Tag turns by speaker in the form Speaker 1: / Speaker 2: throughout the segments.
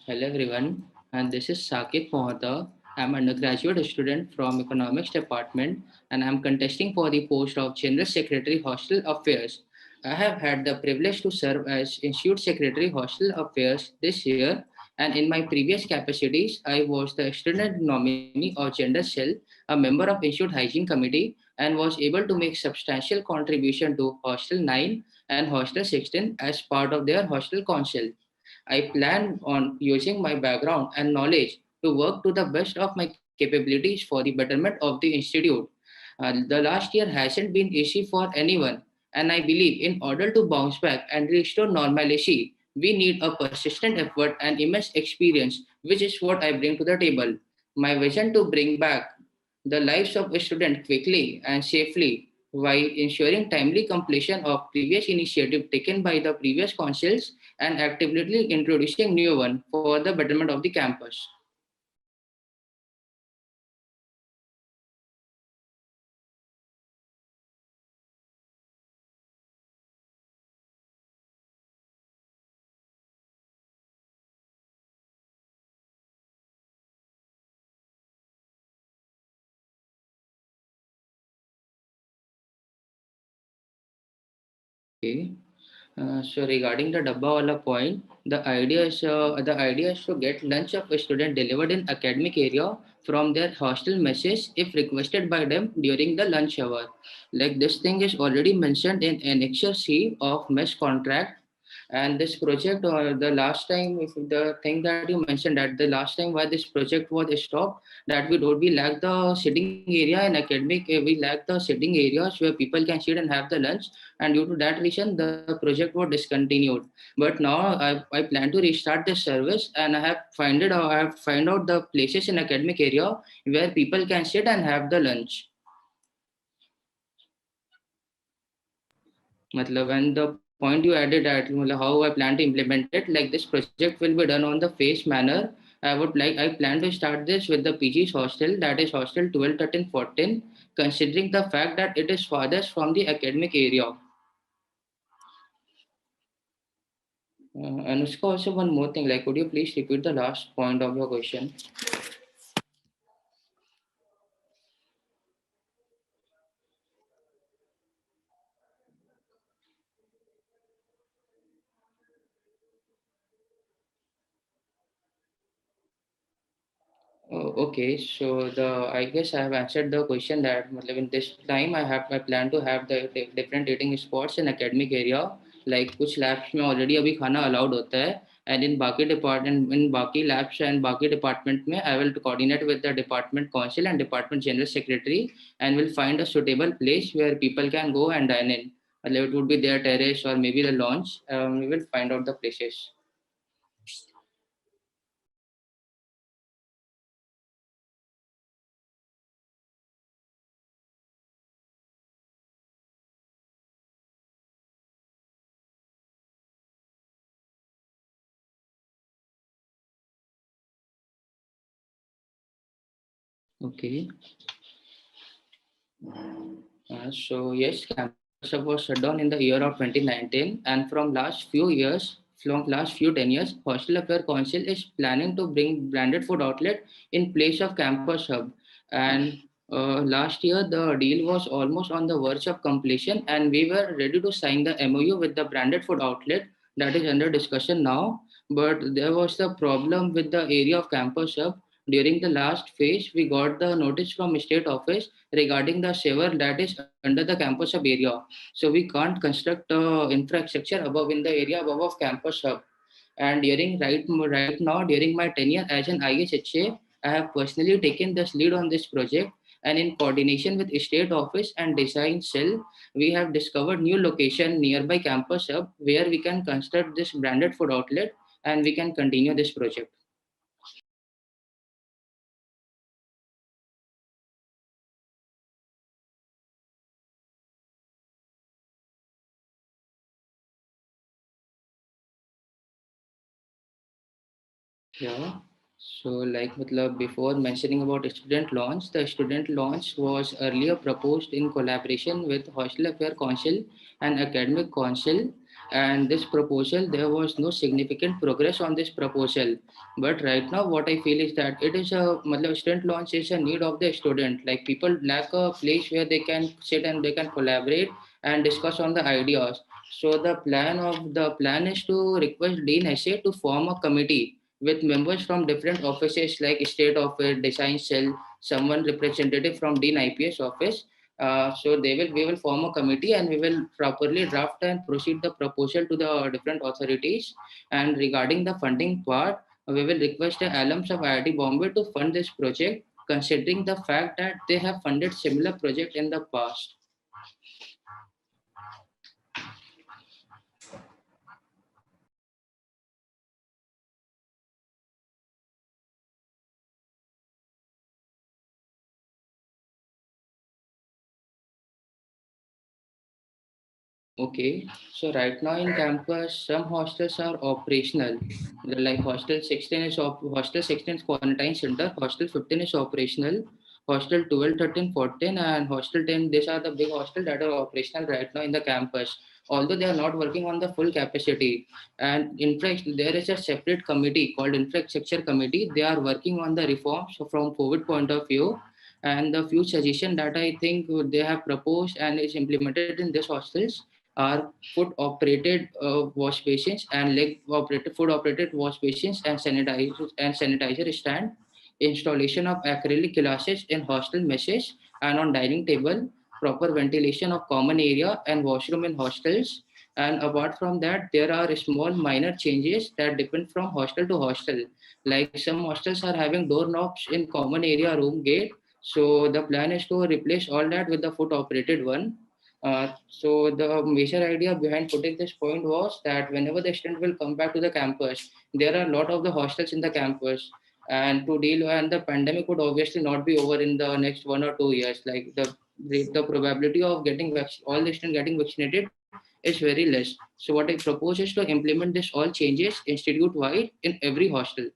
Speaker 1: Hello everyone, and this is SaketMohta. I'm an undergraduate student from Economics Department, and I'm contesting for the post of General Secretary Hostel Affairs. I have had the privilege to serve as Institute Secretary Hostel Affairs this year, and in my previous capacities, I was the student nominee of Gender Cell, a member of Institute Hygiene Committee, and was able to make substantial contribution to Hostel 9 and Hostel 16 as part of their hostel council. I plan on using my background and knowledge to work to the best of my capabilities for the betterment of the institute. The last year hasn't been easy for anyone, and I believe in order to bounce back and restore normalcy, we need a persistent effort and immense experience, which is what I bring to the table. My vision to bring back the lives of a student quickly and safely while ensuring timely completion of previous initiative taken by the previous councils and actively introducing new one for the betterment of the campus. Okay. So regarding the Dabba wala point, the idea is to get lunch of a student delivered in academic area from their hostel message if requested by them during the lunch hour. Like this thing is already mentioned in Annexure C of mess contract. And this project, the last time, if the thing that you mentioned that the last time why this project was stopped, that we lack the sitting area in academic, we lack the sitting areas where people can sit and have the lunch, and due to that reason the project was discontinued. But now I plan to restart this service, and I have find out the places in academic area where people can sit and have the lunch. मतलब and the point you added that मतलब how I plan to implement it, like this project will be done on the phased manner. I plan to start this with the PG's hostel, that is hostel 12, 13, 14, considering the fact that it is farthest from the academic area. Anushka, also one more thing, like could you please repeat the last point of your question? Okay, so the I guess I have answered the question that मतलब in this time I plan to have the different eating spots in academic area. Like कुछ labs में already अभी खाना allowed होता है, and in बाकी labs and बाकी department में I will coordinate with the department council and department general secretary and will find a suitable place where people can go and dine in. मतलब it would be their terrace or maybe the launch. We will find out the places. Okay. So yes, campus hub was shut down in the year of 2019, and from last few 10 years, Hostel Affair Council is planning to bring branded food outlet in place of campus hub. And last year, the deal was almost on the verge of completion, and we were ready to sign the MOU with the branded food outlet that is under discussion now. But there was the problem with the area of campus hub. During the last phase, we got the notice from state office regarding the sewer that is under the campus hub area. So we can't construct infrastructure above in the area above of campus hub. And right now, during my tenure as an ISHA, I have personally taken this lead on this project. And in coordination with state office and design cell, we have discovered new location nearby campus hub where we can construct this branded food outlet and we can continue this project. Yeah. So, like, matlab, before mentioning about student launch, the student launch was earlier proposed in collaboration with Hostel Affair Council and Academic Council. and this proposal, there was no significant progress on this proposal. But right now what I feel is that it is a matlab, student launch is a need of the student. Like people lack a place where they can sit and they can collaborate and discuss on the ideas. So the plan is to request Dean SA to form a committee with members from different offices like state office, design cell, someone representative from Dean IPS office. So we will form a committee and we will properly draft and proceed the proposal to the different authorities. And regarding the funding part, we will request the alums of IIT Bombay to fund this project, considering the fact that they have funded similar project in the past. Okay, so right now in campus, some hostels are operational. Like hostel 16 is quarantine center, hostel 15 is operational, hostel 12, 13, 14, and hostel 10. These are the big hostels that are operational right now in the campus. Although they are not working on the full capacity, and in fact, there is a separate committee called infrastructure committee. They are working on the reforms from COVID point of view, and the few suggestions that I think they have proposed and is implemented in these hostels are foot operated wash stations and leg operated foot operated wash stations and sanitizer stand, installation of acrylic glasses in hostel messes and on dining table, proper ventilation of common area and washroom in hostels. And apart from that, there are small minor changes that depend from hostel to hostel. Like some hostels are having doorknobs in common area room gate, so the plan is to replace all that with the foot operated one. So the major idea behind putting this point was that whenever the student will come back to the campus, there are a lot of the hostels in the campus, and to deal and the pandemic would obviously not be over in the next 1 or 2 years. Like the probability of all the students getting vaccinated is very less. So what I propose is to implement this all changes institute wide in every hostel.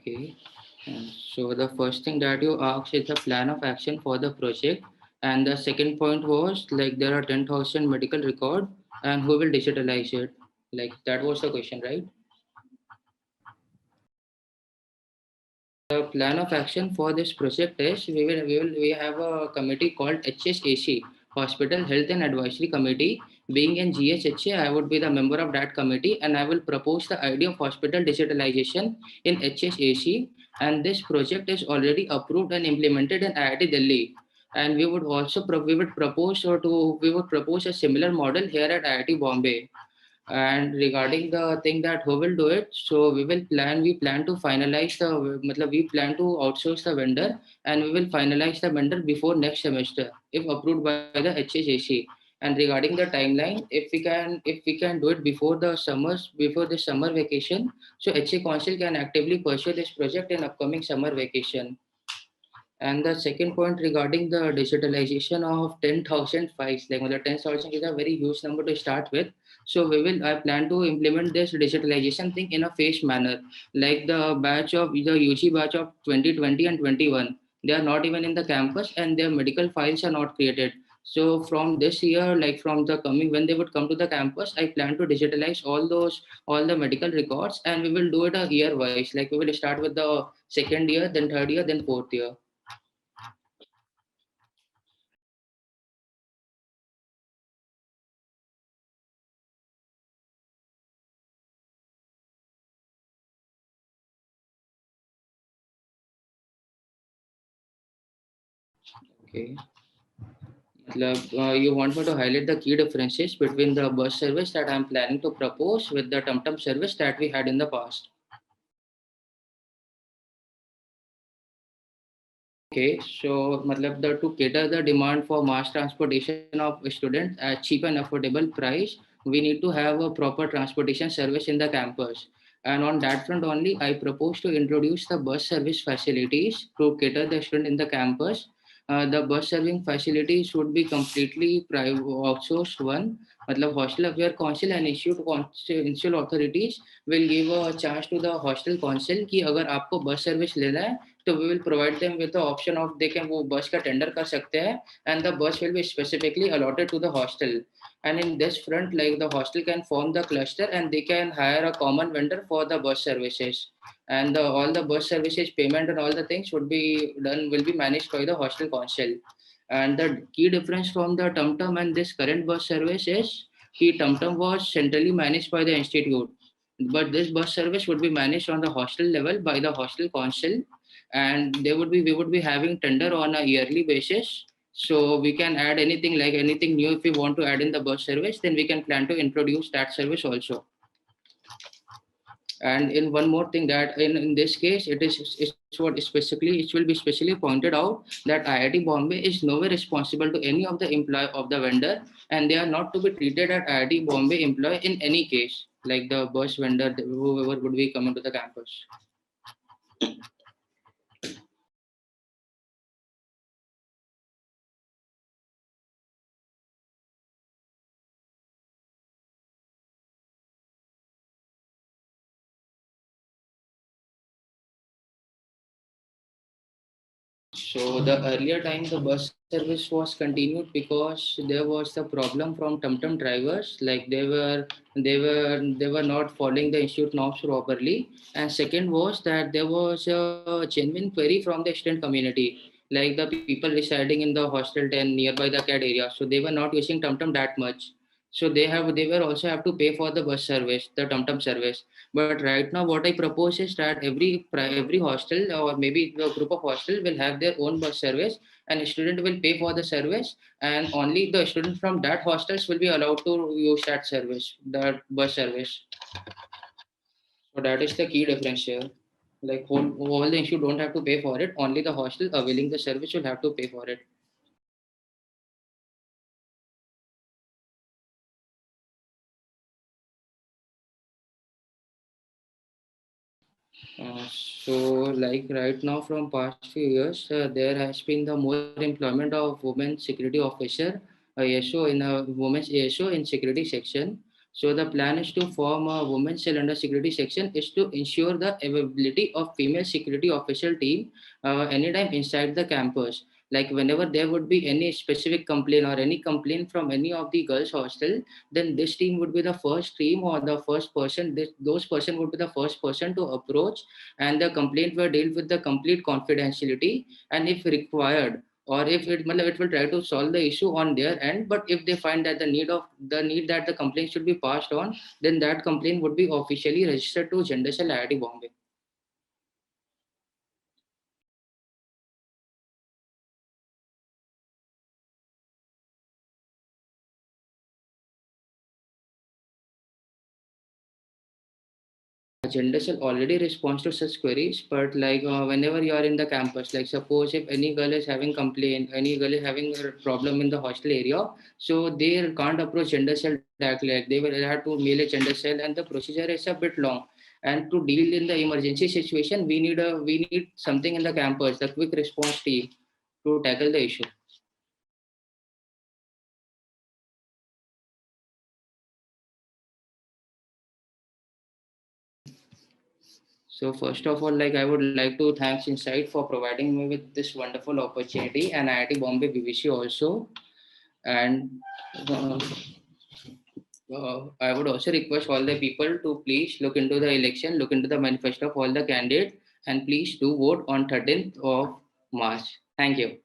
Speaker 1: Okay. So the first thing that you asked is the plan of action for the project, and the second point was like there are 10,000 medical record, and who will digitalize it? Like that was the question, right? The plan of action for this project is we have a committee called HSAC, Hospital Health and Advisory Committee. Being in GHHA, I would be the member of that committee, and I will propose the idea of hospital digitalization in HSAC. And this project is already approved and implemented in IIT Delhi. And we would also we would propose a similar model here at IIT Bombay. And regarding the thing that who will do it, so we plan to finalize we plan to outsource the vendor, and we will finalize the vendor before next semester if approved by the HHAC. And regarding the timeline, if we can do it before the summer vacation, so HA Council can actively pursue this project in upcoming summer vacation. And the second point regarding the digitalization of 10,000 files, like well, 10,000 is a very huge number to start with. So I plan to implement this digitalization thing in a phased manner. Like the UG batch of 2020 and 21, they are not even in the campus and their medical files are not created. So from this year, like from the coming, when they would come to the campus, I plan to digitalize all the medical records, and we will do it a year wise. Like we will start with the second year, then third year, then fourth year. Okay. You want me to highlight the key differences between the bus service that I'm planning to propose with the TomTom service that we had in the past. Okay, so to cater the demand for mass transportation of students at cheap and affordable price, we need to have a proper transportation service in the campus. And on that front only, I propose to introduce the bus service facilities to cater the student in the campus. the bus serving facility should be completely private outsourced one. मतलब hostel affair council and institute authorities will give a chance to the hostel council कि अगर आपको bus service लेना है तो we will provide them with the option of they can वो बस का टेंडर कर सकते हैं and the bus will be specifically allotted to the hostel. And in this front, like the hostel can form the cluster and they can hire a common vendor for the bus services. And all the bus services payment and all the things would be done will be managed by the hostel council. And the key difference from the TumTum and this current bus service is the TumTum was centrally managed by the institute, but this bus service would be managed on the hostel level by the hostel council, and they would be we would be having tender on a yearly basis. So we can add anything like anything new if we want to add in the bus service, then we can plan to introduce that service also. And in one more thing that in this case, it's what specifically it will be specially pointed out that IIT Bombay is nowhere responsible to any of the employee of the vendor, and they are not to be treated at IIT Bombay employee in any case, like the bus vendor, whoever would be coming to the campus. So the earlier time the bus service was continued because there was the problem from TomTom drivers, like they were not following the institute norms properly. And second was that there was a genuine query from the student community, like the people residing in the hostel 10 nearby the CAD area. So they were not using TomTom that much. So they were also have to pay for the bus service, the TomTom service. But right now, what I propose is that every hostel or maybe the group of hostel will have their own bus service, and a student will pay for the service, and only the students from that hostels will be allowed to use that service, that bus service. So that is the key difference here. Like all the issue don't have to pay for it. Only the hostel availing the service will have to pay for it. So, like right now, from past few years, there has been the more employment of women security officer, ASO in a women's ASO in security section. So the plan is to form a women's cell under security section is to ensure the availability of female security official team anytime inside the campus. Like whenever there would be any specific complaint or any complaint from any of the girls hostel, then this team would be the first team or the first person. Those person would be the first person to approach, and the complaint were dealt with the complete confidentiality, and if required or if it matlab, it will try to solve the issue on their end. But if they find that the need that the complaint should be passed on, then that complaint would be officially registered to Gender Cell IIT Bombay. Gender cell already responds to such queries, but like whenever you are in the campus, like suppose if any girl is having complaint, any girl is having a problem in the hostel area, so they can't approach gender cell directly. Like they will have to mail a gender cell, and the procedure is a bit long. And to deal in the emergency situation, we need something in the campus, the quick response team, to tackle the issue. So first of all, like I would like to thanks Insight for providing me with this wonderful opportunity, and IIT Bombay BBC also. And uh, I would also request all the people to please look into the election, look into the manifesto of all the candidates, and please do vote on 13th of March. Thank you.